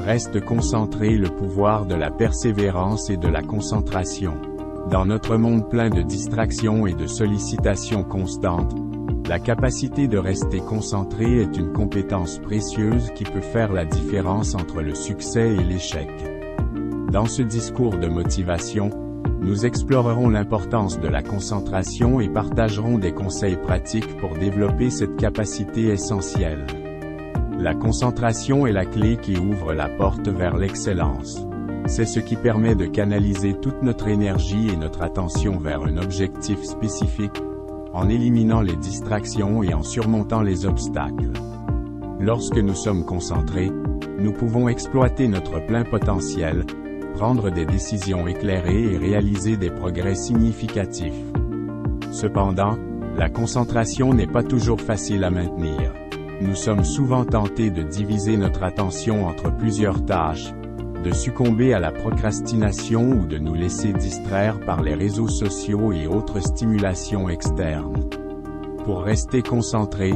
Reste concentré. Le pouvoir de la persévérance et de la concentration. Dans notre monde plein de distractions et de sollicitations constantes, la capacité de rester concentré est une compétence précieuse qui peut faire la différence entre le succès et l'échec. Dans ce discours de motivation, nous explorerons l'importance de la concentration et partagerons des conseils pratiques pour développer cette capacité essentielle. La concentration est la clé qui ouvre la porte vers l'excellence. C'est ce qui permet de canaliser toute notre énergie et notre attention vers un objectif spécifique, en éliminant les distractions et en surmontant les obstacles. Lorsque nous sommes concentrés, nous pouvons exploiter notre plein potentiel, prendre des décisions éclairées et réaliser des progrès significatifs. Cependant, la concentration n'est pas toujours facile à maintenir. Nous sommes souvent tentés de diviser notre attention entre plusieurs tâches, de succomber à la procrastination ou de nous laisser distraire par les réseaux sociaux et autres stimulations externes. Pour rester concentré,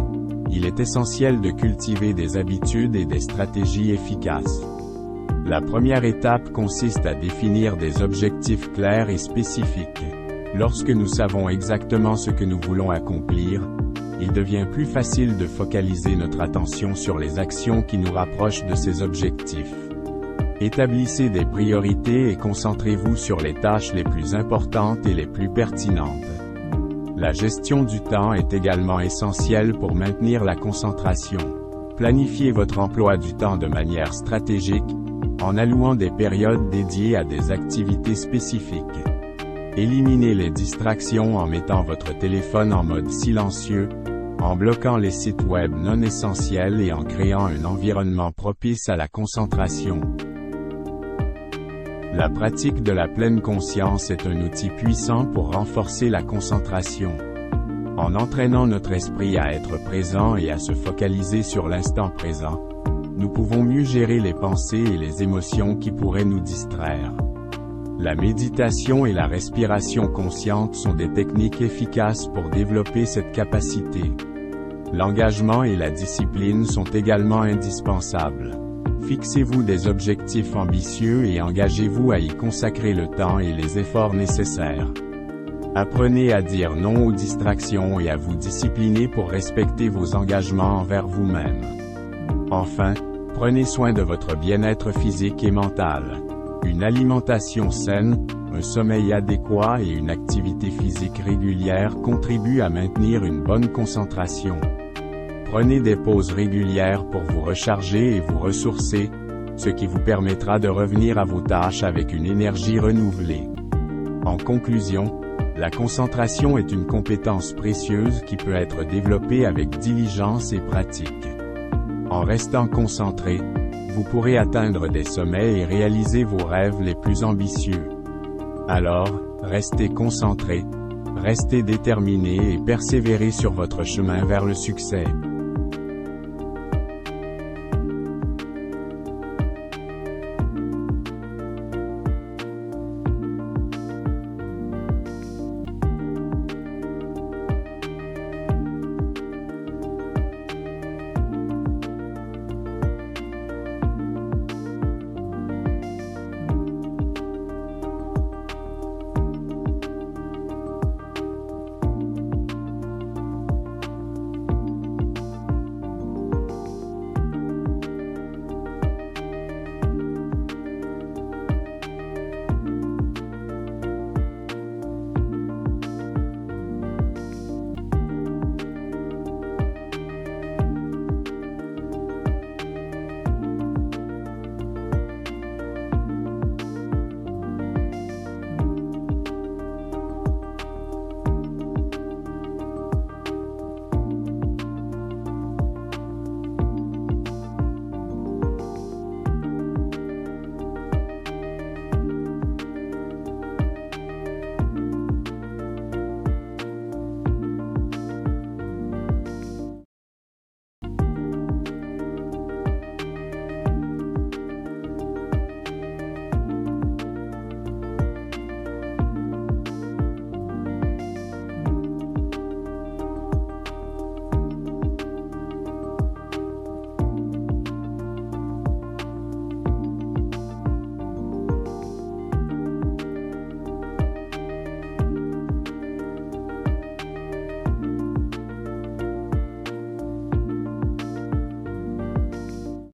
il est essentiel de cultiver des habitudes et des stratégies efficaces. La première étape consiste à définir des objectifs clairs et spécifiques. Lorsque nous savons exactement ce que nous voulons accomplir, il devient plus facile de focaliser notre attention sur les actions qui nous rapprochent de ces objectifs. Établissez des priorités et concentrez-vous sur les tâches les plus importantes et les plus pertinentes. La gestion du temps est également essentielle pour maintenir la concentration. Planifiez votre emploi du temps de manière stratégique, en allouant des périodes dédiées à des activités spécifiques. Éliminez les distractions en mettant votre téléphone en mode silencieux, en bloquant les sites web non essentiels et en créant un environnement propice à la concentration. La pratique de la pleine conscience est un outil puissant pour renforcer la concentration. En entraînant notre esprit à être présent et à se focaliser sur l'instant présent, nous pouvons mieux gérer les pensées et les émotions qui pourraient nous distraire. La méditation et la respiration consciente sont des techniques efficaces pour développer cette capacité. L'engagement et la discipline sont également indispensables. Fixez-vous des objectifs ambitieux et engagez-vous à y consacrer le temps et les efforts nécessaires. Apprenez à dire non aux distractions et à vous discipliner pour respecter vos engagements envers vous-même. Enfin, prenez soin de votre bien-être physique et mental. Une alimentation saine, un sommeil adéquat et une activité physique régulière contribuent à maintenir une bonne concentration. Prenez des pauses régulières pour vous recharger et vous ressourcer, ce qui vous permettra de revenir à vos tâches avec une énergie renouvelée. En conclusion, la concentration est une compétence précieuse qui peut être développée avec diligence et pratique. En restant concentré, vous pourrez atteindre des sommets et réaliser vos rêves les plus ambitieux. Alors, restez concentré, restez déterminé et persévérez sur votre chemin vers le succès.